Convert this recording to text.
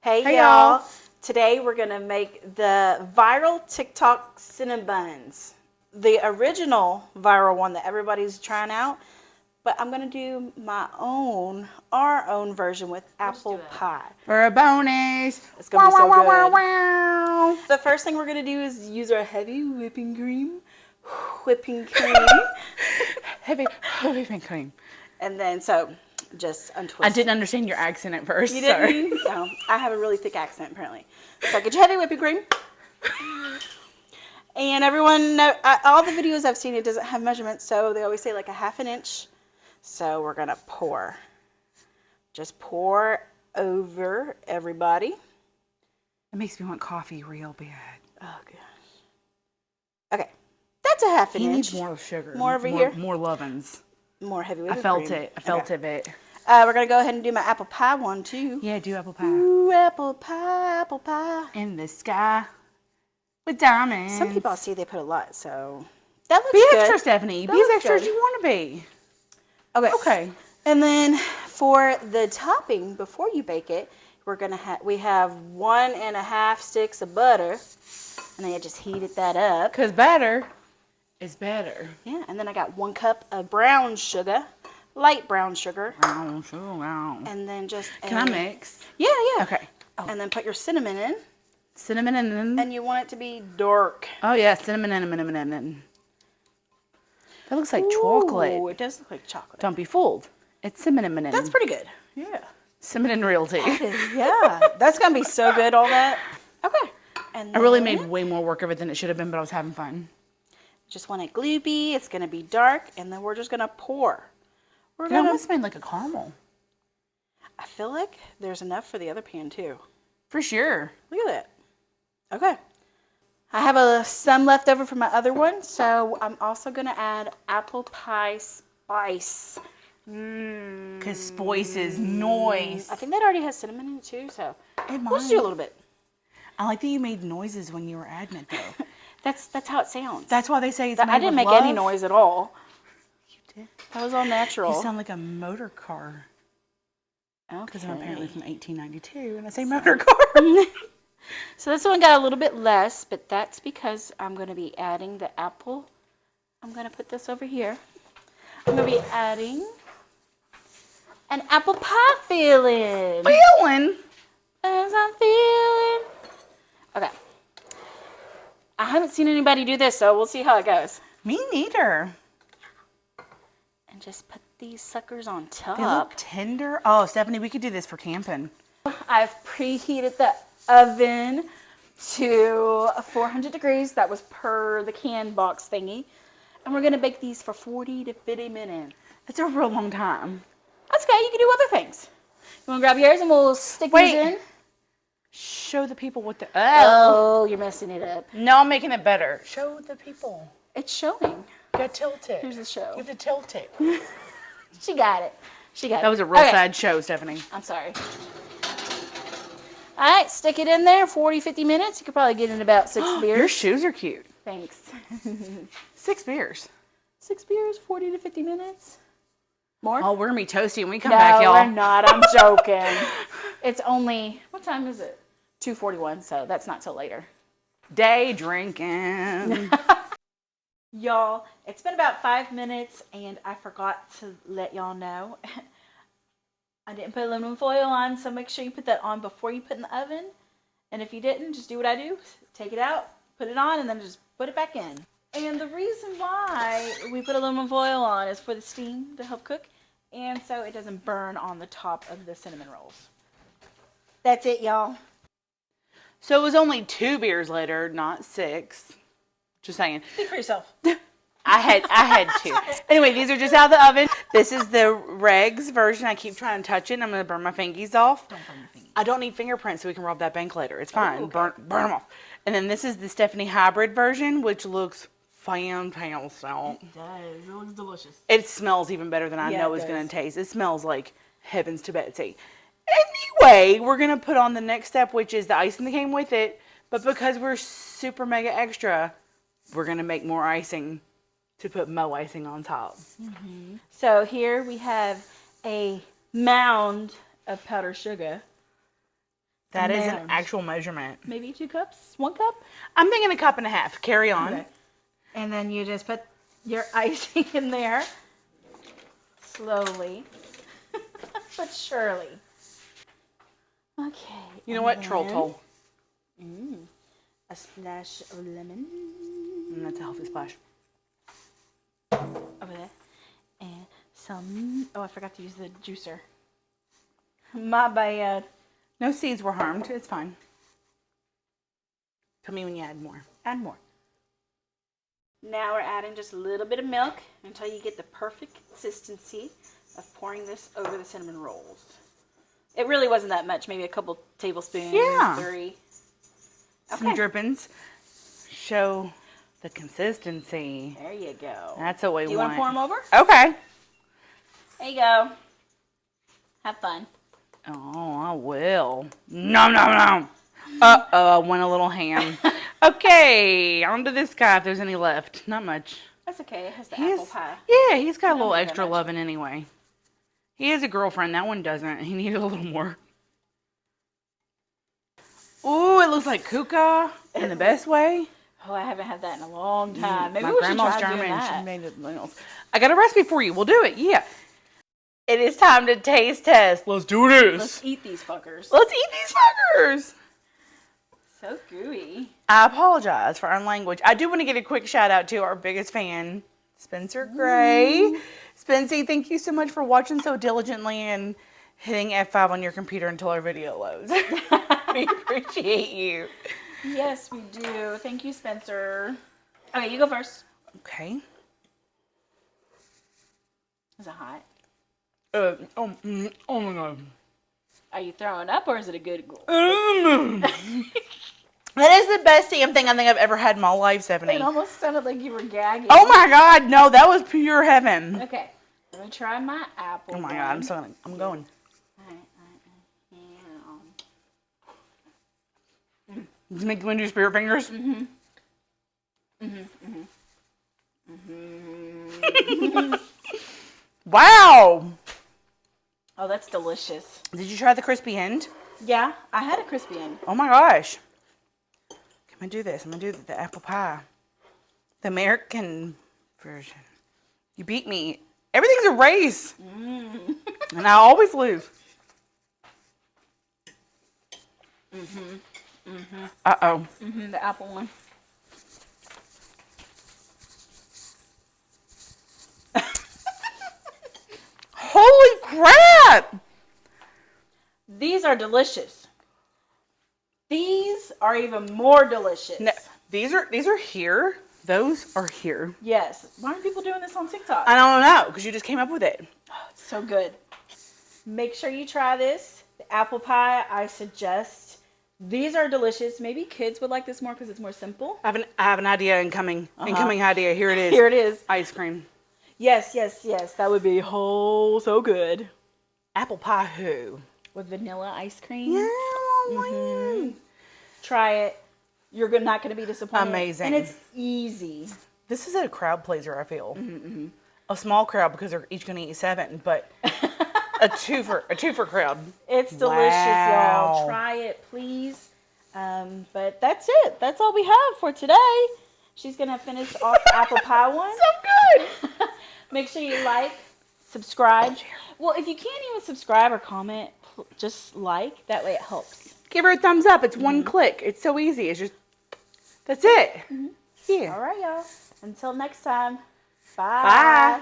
Hey y'all. Today we're going to make the viral TikTok cinnabuns. The original viral one that everybody's trying out. But I'm going to do our own version with apple pie. For a bonus. It's going to be so good. The first thing we're going to do is use our heavy whipping cream. Heavy whipping cream. And then, just untwist. I didn't understand your accent at first. You didn't? No, I have a really thick accent apparently. So get your heavy whipping cream. And everyone, all the videos I've seen, it doesn't have measurements, so they always say like a half an inch. So we're gonna pour. Just pour over everybody. It makes me want coffee real bad. Oh gosh. Okay, that's a half an inch. He needs more sugar. More over here. More lovin's. More heavy whipping cream. I felt it. We're going to go ahead and do my apple pie one, too. Yeah, do apple pie. Ooh, apple pie, apple pie. In the sky with diamonds. Some people I see they put a lot, so that looks good. Be extra, Stephanie. Be as extra as you want to be. Okay. And then for the topping, before you bake it, we have 1.5 sticks of butter. And then I just heated that up. Because butter is better. Yeah, and then I got 1 cup of brown sugar. Light brown sugar. Brown sugar. And then just... Can I mix? Yeah. Okay. Oh. And then put your cinnamon in. Cinnamon in. And you want it to be dark. Oh, yeah. Cinnamon in. That looks like chocolate. Oh, it does look like chocolate. Don't be fooled. It's cinnamon. That's pretty good. Yeah. Cinnamon realty. Yeah. That's going to be so good, all that. Okay. And then, I really made way more work of it than it should have been, but I was having fun. Just want it gloopy. It's going to be dark. And then we're just going to pour. It almost made like a caramel. I feel like there's enough for the other pan, too. For sure. Look at that. Okay. I have some left over from my other one, so I'm also going to add apple pie spice. Because spice is noise. I think that already has cinnamon in it, too, so let's do a little bit. I like that you made noises when you were adding it, though. That's how it sounds. That's why they say it's made I didn't with make any noise at all. You did. That was all natural. You sound like a motor car. Okay. Because I'm apparently from 1892, and I say motor car. So this one got a little bit less, but that's because I'm going to be adding the apple. I'm going to put this over here. I'm going to be adding an apple pie filling. Filling? As I'm feeling. Okay. I haven't seen anybody do this, so we'll see how it goes. Me neither. And just put these suckers on top. They look tender. Oh, Stephanie, we could do this for camping. I've preheated the oven to 400 degrees. That was per the can box thingy. And we're going to bake these for 40 to 50 minutes. That's a real long time. That's okay. You can do other things. You want to grab yours and we'll stick these in? Show the people what the... Oh, you're messing it up. No, I'm making it better. Show the people. It's showing. You got to tilt it. Here's the show. You have to tilt it. She got it. That was a real sad show, Stephanie. I'm sorry. All right, stick it in there, 40, 50 minutes. You could probably get in about 6 beers. Your shoes are cute. Thanks. 6 beers. 6 beers, 40 to 50 minutes. More? Oh, we're going to be toasty when we come back, y'all. No, we're not. I'm joking. It's only, what time is it? 2:41, so that's not till later. Day drinking. Y'all, it's been about 5 minutes, and I forgot to let y'all know. I didn't put aluminum foil on, so make sure you put that on before you put in the oven. And if you didn't, just do what I do. Take it out, put it on, and then just put it back in. And the reason why we put aluminum foil on is for the steam to help cook, and so it doesn't burn on the top of the cinnamon rolls. That's it, y'all. So it was only 2 beers later, not 6. Just saying. Speak for yourself. I had 2. Anyway, these are just out of the oven. This is the regs version. I keep trying to touch it, and I'm going to burn my fingies off. Don't burn your fingies. I don't need fingerprints, so we can rub that bank later. It's fine. Oh, okay. Burn them off. And then this is the Stephanie hybrid version, which looks fantastic. It does. It looks delicious. It smells even better than I know it's going to taste. It smells like heavens to Betsy. Anyway, we're going to put on the next step, which is the icing that came with it. But because we're super mega extra, we're going to make more icing to put mo icing on top. Mm-hmm. So here we have a mound of powdered sugar. That is an actual measurement. Maybe 2 cups, 1 cup. I'm thinking a cup and a half. Carry on. Okay. And then you just put your icing in there slowly, but surely. Okay. You know what? Troll toll. A splash of lemon. And that's a healthy splash. Over there. And some, oh, I forgot to use the juicer. My bad. No seeds were harmed. It's fine. Tell me when you add more. Add more. Now we're adding just a little bit of milk until you get the perfect consistency of pouring this over the cinnamon rolls. It really wasn't that much, maybe a couple tablespoons, 3. Some drippings. Show the consistency. There you go. That's what we want. Do you want to pour them over? Okay. There you go. Have fun. Oh, I will. Nom, nom, nom. Uh-oh, I went a little ham. Okay, on to this guy if there's any left. Not much. That's okay. It has the apple pie. Yeah, he's got a little extra loving anyway. He has a girlfriend. That one doesn't. He needed a little more. Ooh, it looks like kuka in the best way. Oh, I haven't had that in a long time. Maybe my we grandma's should try doing German. that. She made it. I got a recipe for you. We'll do it. Yeah. It is time to taste test. Let's do this. Let's eat these fuckers. Let's eat these fuckers. So gooey. I apologize for our language. I do want to give a quick shout out to our biggest fan, Spencer Gray. Spency, thank you so much for watching so diligently and hitting F5 on your computer until our video loads. We appreciate you. Yes, we do. Thank you, Spencer. Okay, you go first. Okay. Is it hot? Oh my God. Are you throwing up or is it a good goal? That is the best damn thing I think I've ever had in my life, Stephanie. It almost sounded like you were gagging. Oh my God, no, that was pure heaven. Okay, let me try my apple. Oh my God, I'm going. Does it make you want to do spirit fingers? Wow. Oh, that's delicious. Did you try the crispy end? Yeah, I had a crispy end. Oh my gosh. I'm going to do this. I'm going to do the apple pie. The American version. You beat me. Everything's a race. And I always lose. Uh-oh. The apple one. Holy crap! These are delicious. These are even more delicious. No, these are here. Those are here. Yes. Why aren't people doing this on TikTok? I don't know, because you just came up with it. Oh, it's so good. Make sure you try this. The apple pie, I suggest. These are delicious. Maybe kids would like this more because it's more simple. I have an idea incoming. Incoming idea. Here it is. Here it is. Ice cream. Yes. That would be so good. Apple pie who? With vanilla ice cream. Yeah. Try it. You're not going to be disappointed. Amazing. And it's easy. This is a crowd pleaser, I feel. A small crowd because they're each going to eat 7, but a twofer crowd. It's delicious, y'all. Try it, please. But that's it. That's all we have for today. She's going to finish off the apple pie one. So good. Make sure you like, subscribe. Well, if you can't even subscribe or comment, just like. That way it helps. Give her a thumbs up. It's one click. It's so easy. It's just, that's it. Yeah. All right, y'all. Until next time. Bye.